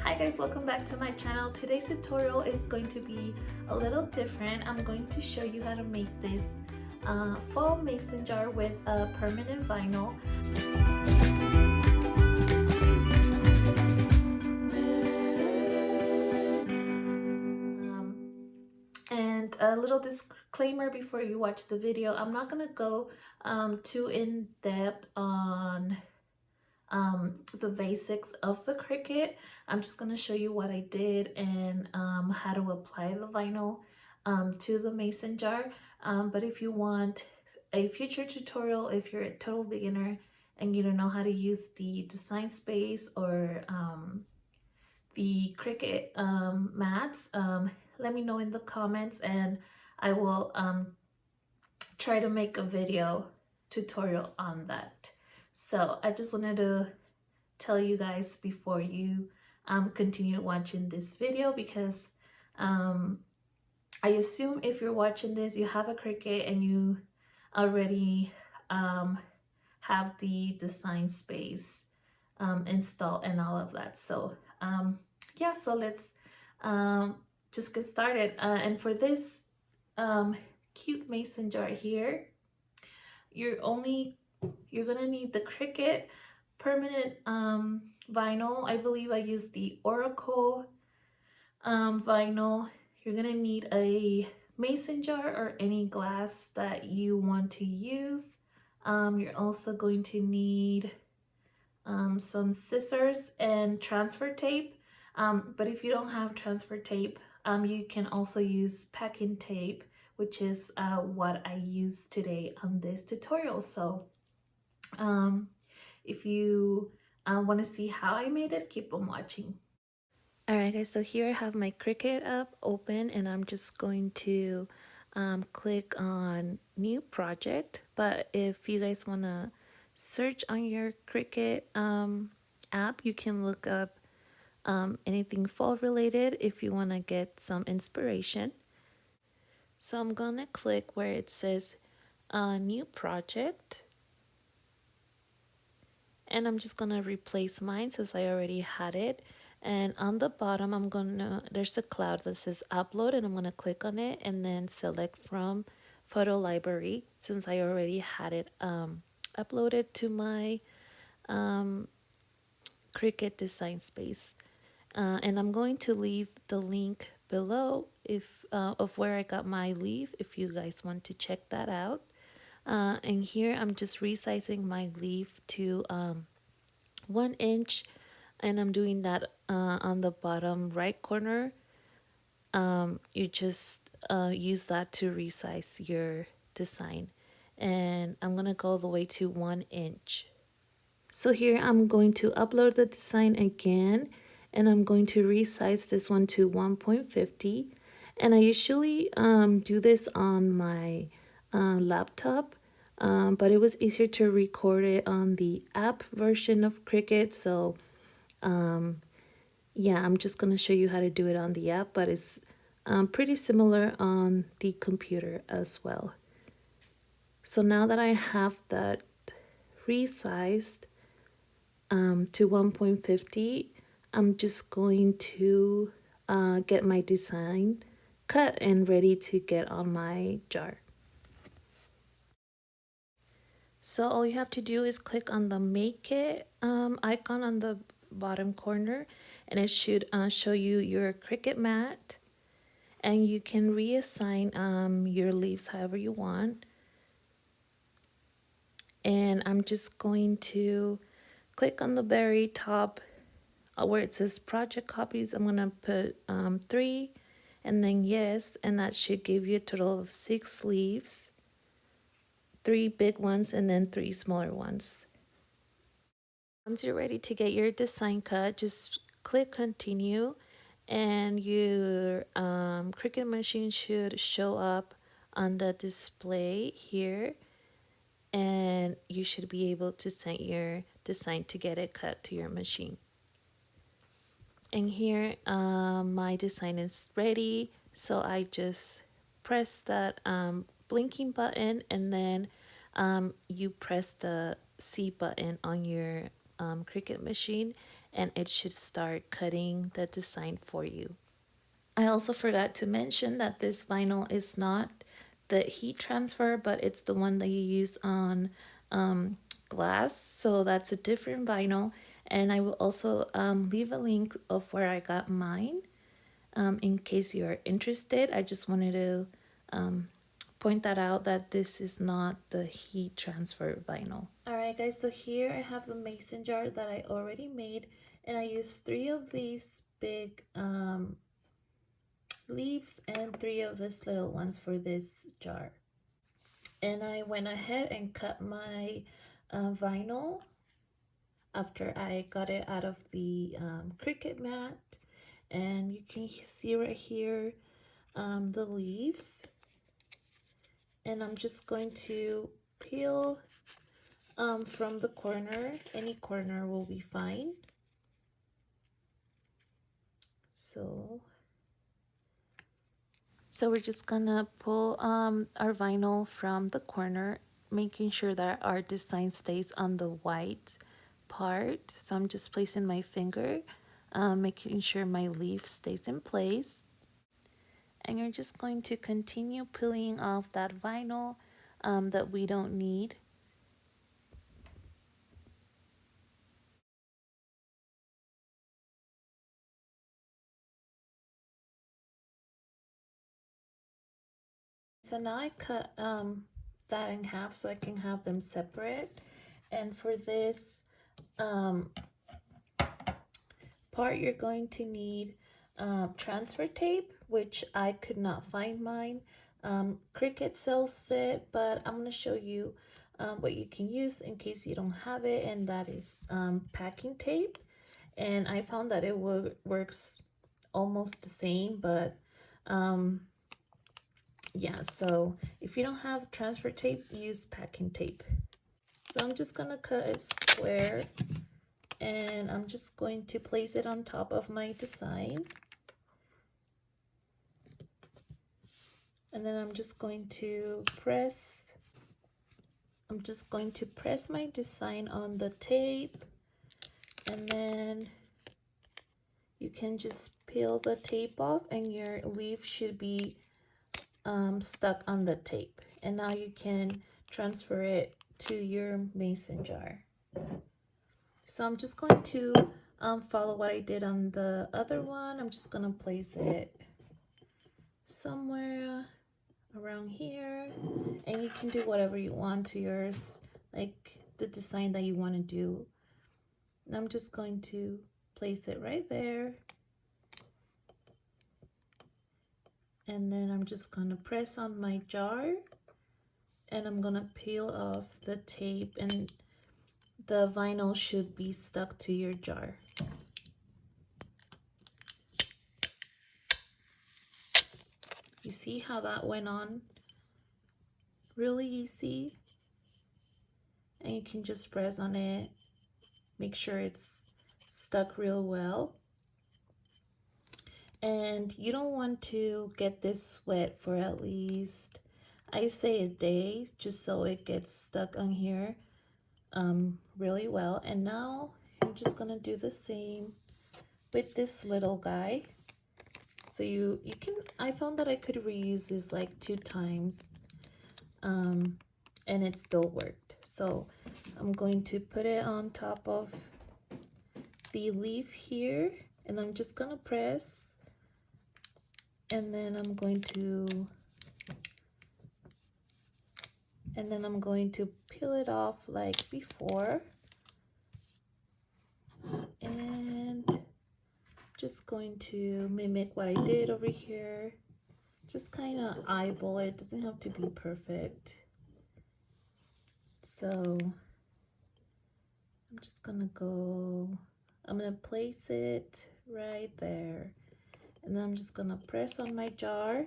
Hi guys, welcome back to my channel. Today's tutorial is going to be a little different. I'm going to show you how to make this fall mason jar with a permanent vinyl. And a little disclaimer before you watch the video, I'm not going to go too in depth on the basics of the Cricut. I'm just going to show you what I did and how to apply the vinyl to the mason jar. But if you want a future tutorial, if you're a total beginner and you don't know how to use the design space or the Cricut mats, let me know in the comments and I will try to make a video tutorial on that. So I just wanted to tell you guys before you continue watching this video, because I assume if you're watching this, you have a Cricut and you already have the design space installed and all of that. So yeah, so let's just get started. And for this cute mason jar here, you're gonna need the Cricut permanent vinyl. I believe I used the Oracle vinyl. You're gonna need a mason jar or any glass that you want to use. You're also going to need some scissors and transfer tape. But if you don't have transfer tape, you can also use packing tape, which is what I use today on this tutorial. So if you want to see how I made it, keep on watching. Alright guys, so here I have my Cricut up open and I'm just going to click on new project. But if you guys want to search on your Cricut app, you can look up anything fall related if you want to get some inspiration. So I'm gonna click where it says new project, and I'm just gonna replace mine since I already had it. And on the bottom there's a cloud that says upload, and I'm gonna click on it and then select from photo library since I already had it uploaded to my Cricut design space. And I'm going to leave the link below of where I got my leaf if you guys want to check that out. And here I'm just resizing my leaf to 1 inch, and I'm doing that on the bottom right corner. You just use that to resize your design, and I'm gonna go all the way to 1 inch. So here I'm going to upload the design again, and I'm going to resize this one to 1.50. And I usually do this on my laptop, but it was easier to record it on the app version of Cricut. So yeah, I'm just going to show you how to do it on the app, but it's pretty similar on the computer as well. So now that I have that resized to 1.50, I'm just going to get my design cut and ready to get on my jar. So all you have to do is click on the Make It icon on the bottom corner, and it should show you your Cricut mat, and you can reassign your leaves however you want. And I'm just going to click on the very top where it says project copies. I'm gonna put 3 and then yes, and that should give you a total of 6 leaves, 3 big ones and then 3 smaller ones. Once you're ready to get your design cut, just click continue, and your Cricut machine should show up on the display here, and you should be able to send your design to get it cut to your machine. And here my design is ready, so I just press that blinking button, and then you press the C button on your Cricut machine, and it should start cutting the design for you. I also forgot to mention that this vinyl is not the heat transfer, but it's the one that you use on glass. So that's a different vinyl. And I will also leave a link of where I got mine in case you're interested. I just wanted to point that out, that this is not the heat transfer vinyl. Alright guys, so here I have the mason jar that I already made, and I used 3 of these big leaves and 3 of these little ones for this jar. And I went ahead and cut my vinyl after I got it out of the Cricut mat, and you can see right here the leaves, and I'm just going to peel from the corner. Any corner will be fine. So we're just gonna pull our vinyl from the corner, making sure that our design stays on the white part. So I'm just placing my finger, making sure my leaf stays in place. And you're just going to continue peeling off that vinyl that we don't need. So now I cut that in half so I can have them separate. And for this part, you're going to need transfer tape, which I could not find mine. Cricut sells it, but I'm going to show you what you can use in case you don't have it, and that is packing tape. And I found that it works almost the same, but yeah, so if you don't have transfer tape, use packing tape. So I'm just gonna cut a square, and I'm just going to place it on top of my design. And then I'm just going to press my design on the tape, and then you can just peel the tape off and your leaf should be stuck on the tape. And now you can transfer it to your mason jar. So I'm just going to follow what I did on the other one. I'm just gonna place it somewhere around here, and you can do whatever you want to yours, like the design that you want to do. And I'm just going to place it right there, and then I'm just gonna press on my jar, and I'm gonna peel off the tape, and the vinyl should be stuck to your jar. You see how that went on really easy? And you can just press on it, make sure it's stuck real well. And you don't want to get this wet for at least, I say, a day, just so it gets stuck on here really well. And now I'm just gonna do the same with this little guy. So you can, I found that I could reuse this like 2 times and it still worked. So I'm going to put it on top of the leaf here, and I'm just gonna press, and then I'm going to peel it off like before, and just going to mimic what I did over here. Just kind of eyeball it, doesn't have to be perfect. So I'm just gonna I'm gonna place it right there, and then I'm just gonna press on my jar,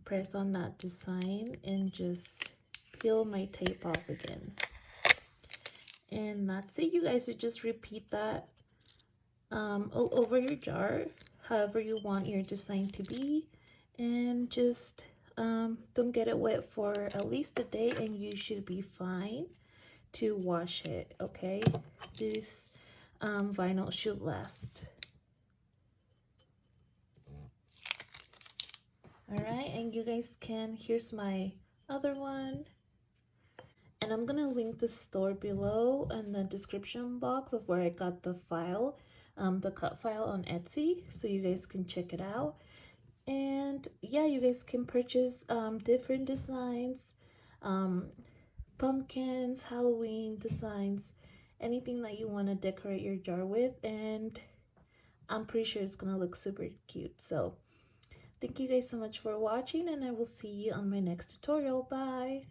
press on that design, and just peel my tape off again. And that's it, you guys. So just repeat that over your jar, however you want your design to be, and just don't get it wet for at least a day, and you should be fine. to wash it, okay? This vinyl should last. All right, and you guys can, here's my other one. And I'm gonna link the store below in the description box of where I got the file, the cut file on Etsy, so you guys can check it out. And yeah, you guys can purchase different designs, um, pumpkins, Halloween designs, anything that you want to decorate your jar with, and I'm pretty sure it's gonna look super cute. So thank you guys so much for watching, and I will see you on my next tutorial. Bye!